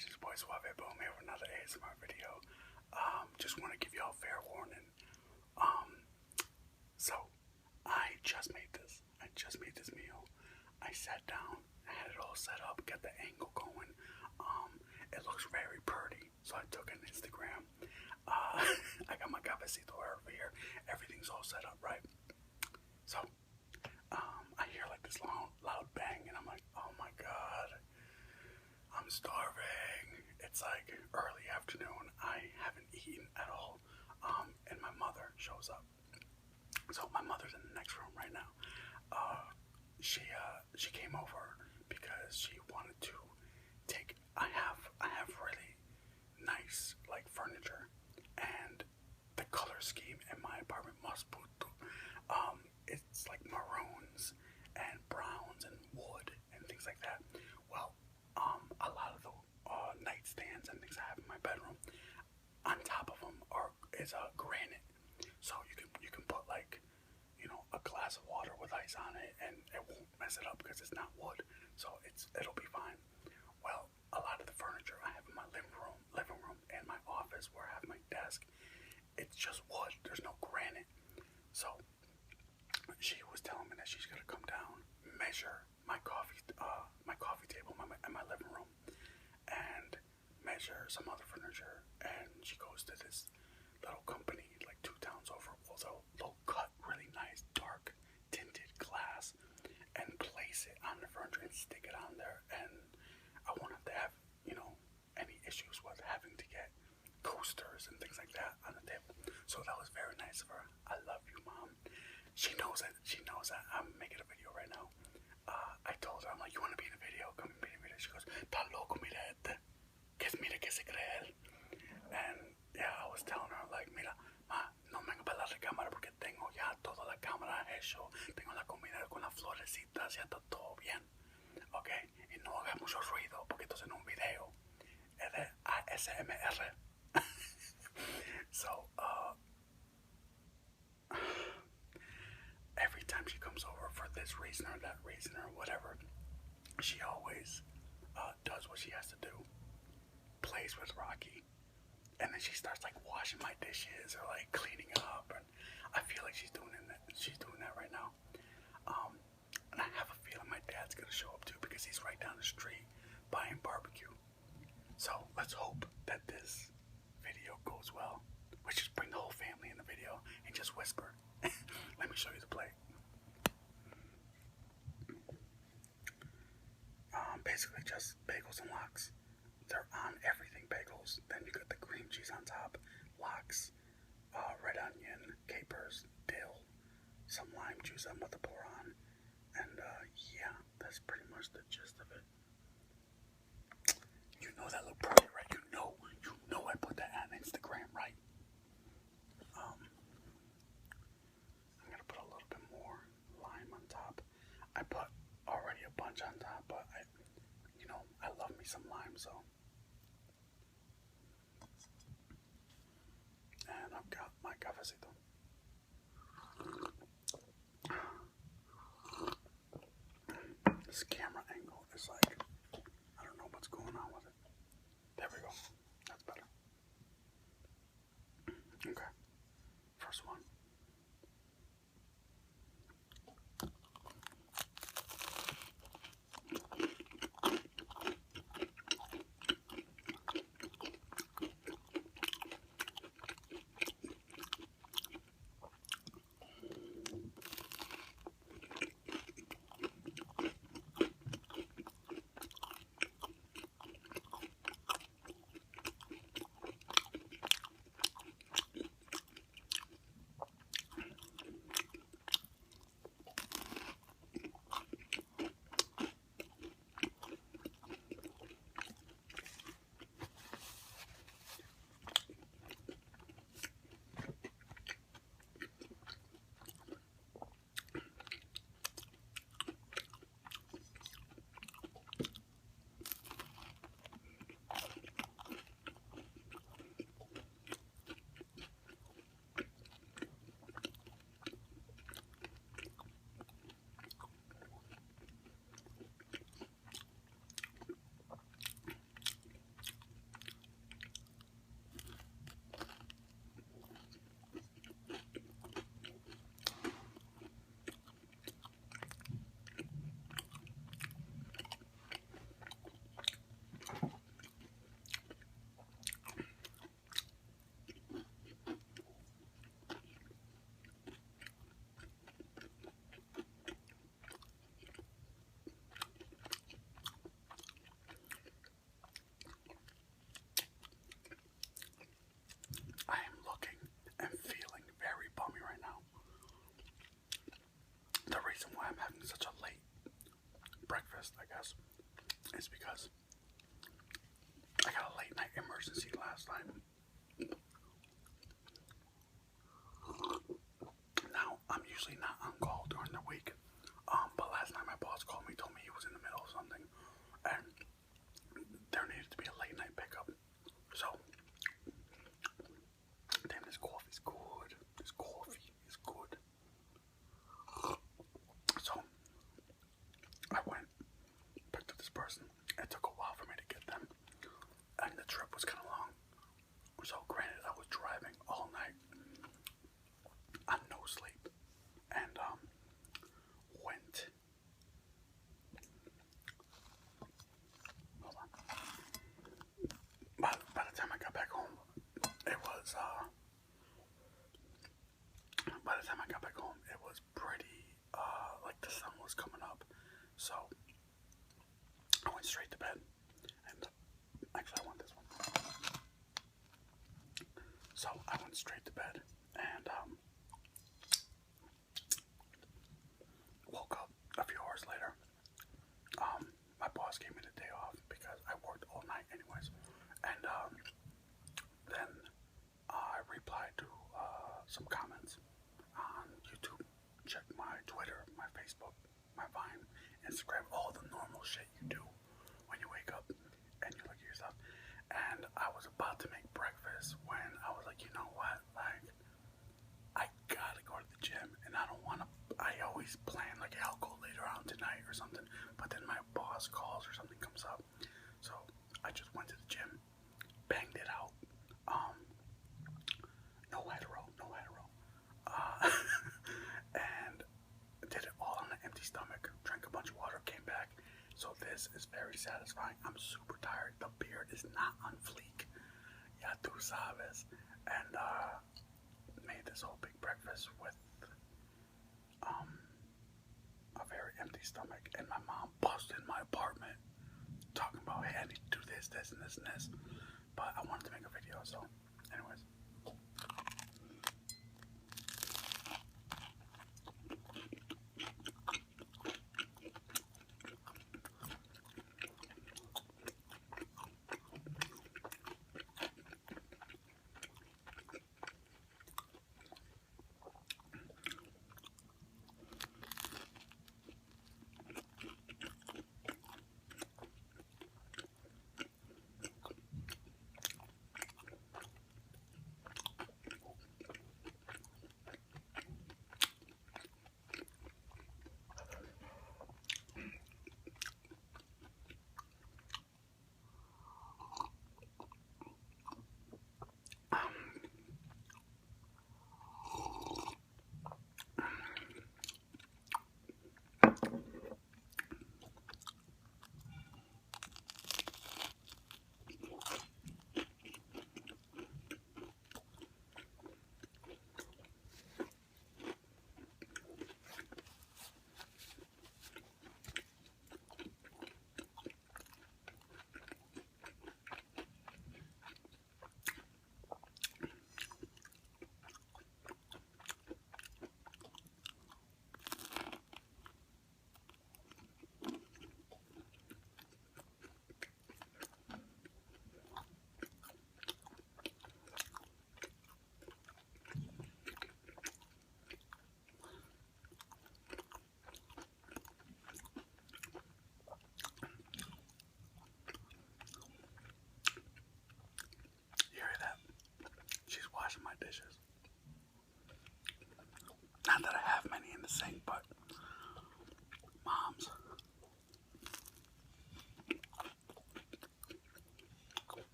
guys, it's boy Suave Boom here with another ASMR video. Just want to give y'all fair warning. So I just made this. Meal. I sat down, had it all set up, got the angle going. It looks very pretty, so I took an Instagram. I got my cafecito over here. Everything's all set up, right? So I hear like this loud bang, and I'm like, oh my god. I'm starving. It's like early afternoon. I haven't eaten at all. And my mother shows up. So my mother's in the next room right now. She came over because she wanted to take. I have really nice like furniture, and the color scheme in my apartment must put. It's like maroons and browns and wood and things like that. Well, a lot of the nightstands and things I have in my bedroom, on top of them is a granite, so you can put like, a glass of water with ice on it, and it won't mess it up because it's not wood, so it'll be fine. Well, a lot of the furniture I have in my living room, and my office where I have my desk, it's just wood. There's no granite. So she was telling me that she's gonna come down, measure my coffee table in my living room, and measure some other furniture. And she goes to this little company like 2 towns over. Well, they'll cut really nice dark tinted glass and place it on the furniture and stick it on there. And I wanted to have any issues with having to get coasters and things like that on the table. So that was very nice of her. I love you, Mom. She knows that I'm making a video right now. I told her, I'm like, you want to be in a video? Come and be in a video. She goes, "Ta loco, mira este. Mira que se cree él." And yeah, I was telling her, like, mira, ma, no me venga para la cámara porque tengo ya toda la cámara hecho. Tengo la comida con las florecitas, ya está todo bien. Ok, y no haga mucho ruido porque entonces en un video es de ASMR. So, every time she comes over for this reason or that reason or whatever, she always does what she has to do. Plays with Rocky, and then she starts like washing my dishes or like cleaning up, and I feel like she's doing that. She's doing that right now. And I have a feeling my dad's gonna show up too because he's right down the street buying barbecue. So let's hope that this video goes well. We just bring the whole family in the video and just whisper. Let me show you the plate. Basically just bagels and lox. They're on everything bagels. Then you got the cream cheese on top, lox, red onion, capers, dill, some lime juice I'm about to pour on, and yeah, that's pretty much the gist of it. You know that look pretty, right? You know I put that on Instagram, right? I'm gonna put a little bit more lime on top. I put already a bunch on top, but I love me some lime, so. And I've got my cafecito. This camera angle is like, I don't know what's going on with it. There we go. That's better. Okay. First one. is because I got a late night emergency last night. Now, I'm usually not on call during the week, but last night my boss called me, told me he was in the middle of something, and there needed to be a late night pickup. So, damn, this coffee's good. This coffee is good. So, I went, picked up this person. It took a while for me to get them, and the trip was kind of long. So, granted, I was driving all night on no sleep, and went. Hold on. By the time I got back home, it was pretty like the sun was coming up. So I went straight to bed, and actually I want this one. So I went straight to bed, and woke up a few hours later. My boss gave me the day off because I worked all night anyways, and then I replied to some comments on YouTube. Check my Twitter, my Facebook, my Vine, Instagram, all the normal shit you do when you wake up and you look at yourself. And I was about to make breakfast when I was like, you know what, like, I gotta go to the gym, and I don't want to. I always plan like I'll go later on tonight or something, but then my boss calls or something comes up, so I just went to the gym, banged it out. No hetero, and did it all on an empty stomach. Drank a bunch of water, came back. So this is very satisfying. I'm super tired. The beard is not on fleek. Ya tú sabes. And made this whole big breakfast with a very empty stomach. And my mom busted in my apartment talking about, hey, I need to do this, this, and this, and this. But I wanted to make a video, so anyways. My dishes. Not that I have many in the sink, but mom's.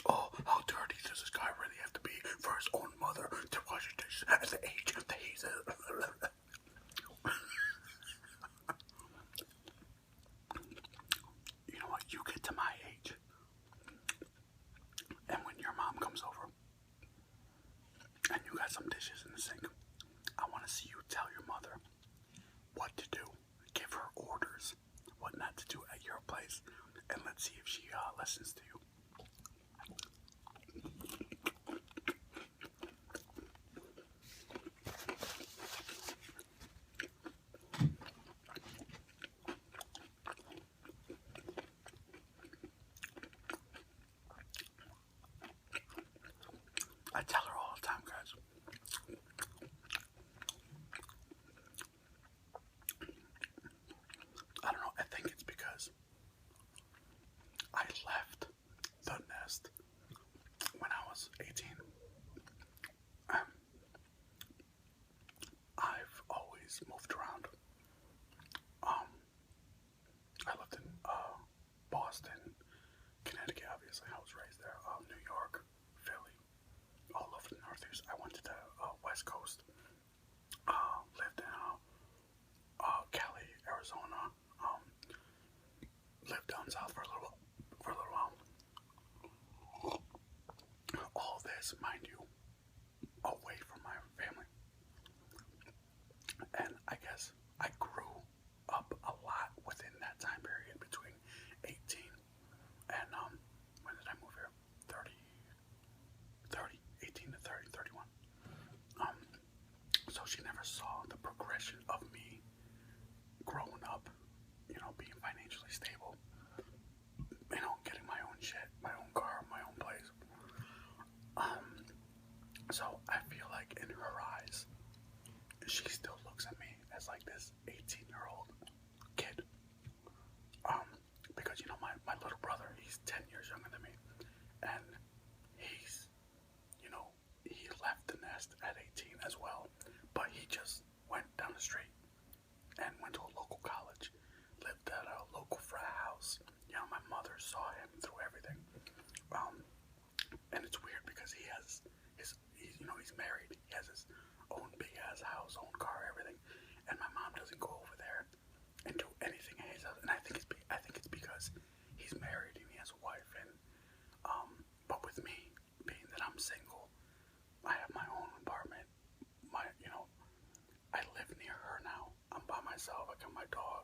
Oh, how dirty does this guy really have to be for his own mother to wash his dishes at the age that he's You know what? You get to my age, and when your mom comes over and you got some dishes in the sink, I want to see you tell your mother what to do. Give her orders, what not to do at your place, and let's see if she listens to you. this, mind you, away from my family. And I guess I grew up a lot within that time period between 18 and, when did I move here? 18 to 30, 31. So she never saw the progression of me growing up, being financially stable, getting my own shit, my own car, my own place. So I feel like in her eyes, she still looks at me as like this 18-year-old kid. Because my little brother, he's 10 years younger than me, and he's, he left the nest at 18 as well, but he just went down the street and went to a local college, lived at a local frat house. My mother saw him through everything. And it's weird because he's married. He has his own big ass house, own car, everything. And my mom doesn't go over there and do anything at his house. And I think it's because he's married and he has a wife. And but with me, being that I'm single, I have my own apartment. I live near her now. I'm by myself. I got my dog.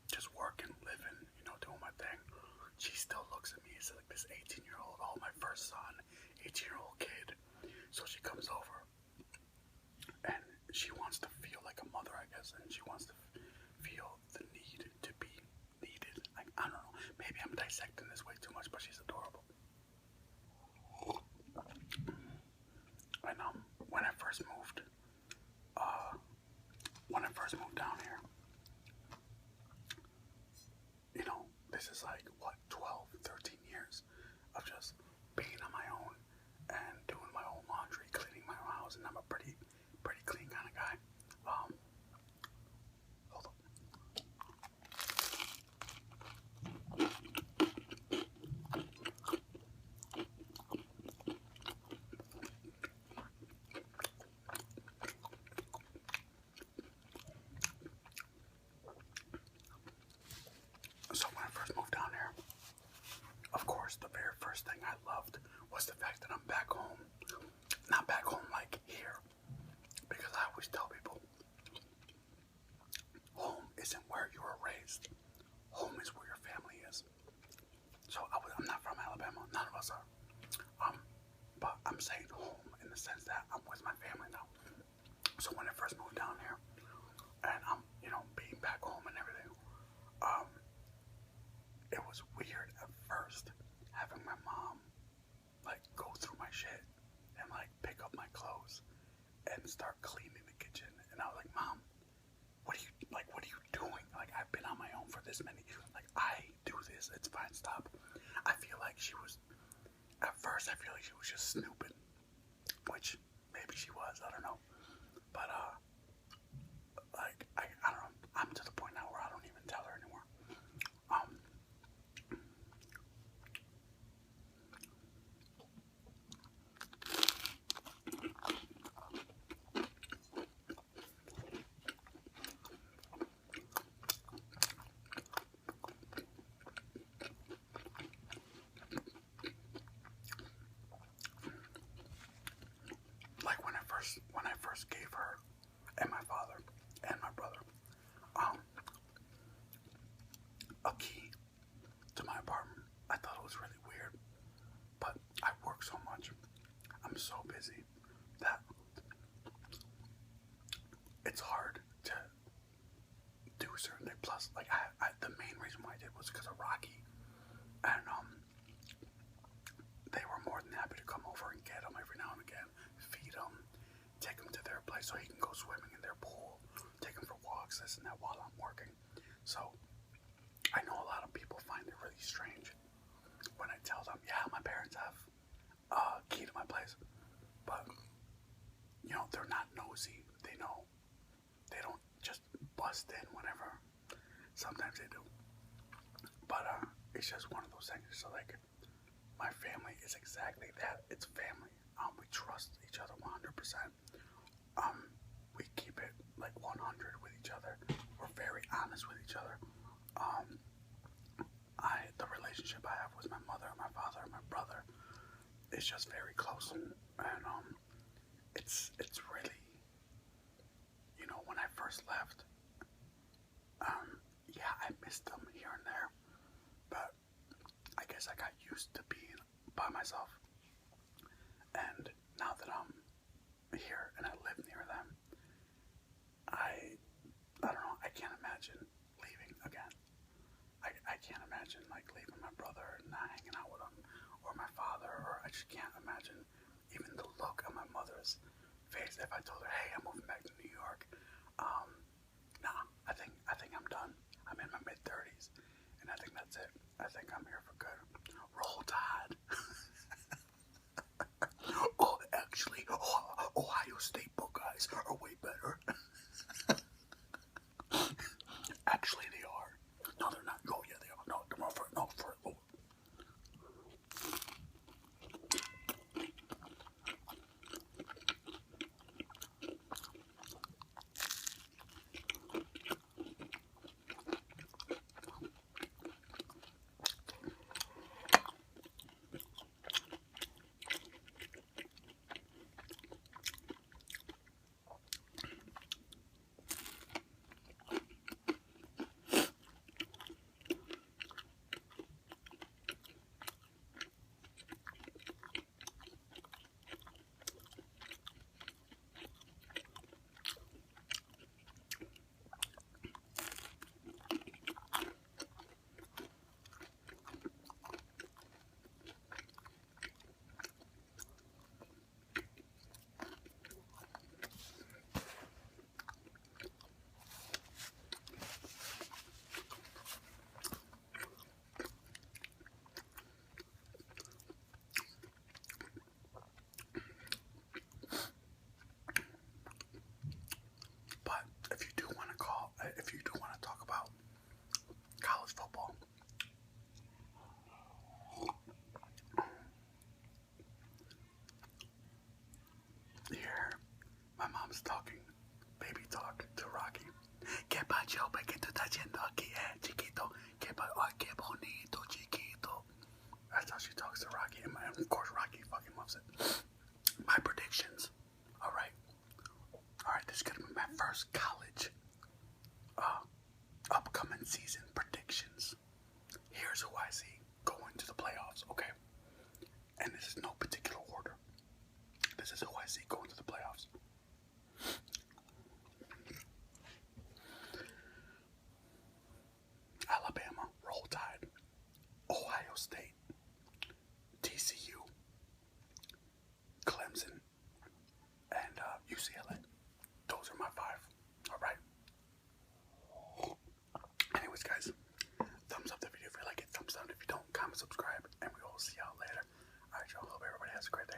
Just working, living, doing my thing. She still looks at me as like this 18-year-old, my first son, 18-year-old kid. So she comes over and she wants to feel like a mother, I guess, and she wants to feel the need to be needed. Like, I don't know. Maybe I'm dissecting this way too much, but she's adorable. And when I first moved down here, this is like, what, 12, 13 years of just being on my own and doing my own laundry, cleaning my own house, and I'm a pretty clean kind of guy. Hold on. So when I first moved down here, of course, the very first thing I loved was the fact that I'm back home. Not back home like here, because I always tell people, home isn't where you were raised. Home is where your family is. So I'm not from Alabama. None of us are. But I'm saying home in the sense that I'm with my family now. So when I first moved down here, and I'm, being back home and everything, it was weird at first having my mom like go through my shit and like pick up my clothes and start cleaning the kitchen. And I was like, Mom, what are you doing? Like, I've been on my own for this many, like, I do this, it's fine, stop. At first I feel like she was just snooping, which maybe she was, I don't know. But like, I don't know, I'm to the point now where I don't even tell her anymore. Like when I first gave her and my father and my brother a key to my apartment, I thought it was really weird. But I work so much, I'm so busy that it's hard to do certain things. Plus, like, the main reason why I did was because of Rocky, and they were more than happy to come over and get him every now and again, feed him, take him to their place so he can go swimming in their pool, take him for walks, this and that while I'm working. So I know a lot of people find it really strange when I tell them, yeah, my parents have a key to my place, but they're not nosy. They know. They don't just bust in whenever. Sometimes they do, but it's just one of those things. So like, my family is exactly that. It's family. We trust each other 100%. We keep it like 100 with each other. We're very honest with each other. The relationship I have with my mother, my father, and my brother is just very close, and it's really, when I first left, yeah, I missed them here and there, but I guess I got used to being by myself, and now that I'm here and I live near them, I don't know, I can't imagine leaving again. I can't imagine like leaving my brother and not hanging out with him, or my father, or I just can't imagine even the look on my mother's face if I told her, hey, I'm moving back to New York. Nah, I think I'm done. I'm in my mid-30s, and I think that's it. I think I'm here for good. Roll Tide. Oh, actually, Ohio State Buckeyes are way better. Actually, they are. No, they're not. Oh, yeah, they are. No, they're for no for. Oh. But if you do want to talk about college football, here my mom's talking baby talk to Rocky. ¿Qué pacho? ¿Qué tú estás haciendo aquí, chiquito? Qué bonito, chiquito. That's how she talks to Rocky, and of course Rocky fucking loves it. My predictions. All right, this is gonna be my first college upcoming season predictions. Here's who I see going to the playoffs, okay? And this is no particular order. This is who I see going to the playoffs. Alabama, Roll Tide. Ohio State, TCU, Clemson, and UCLA. Those are my 5. All right. Anyways, guys, thumbs up the video if you like it. Thumbs down if you don't. Comment, subscribe, and we will see y'all later. All right, y'all. Hope everybody has a great day.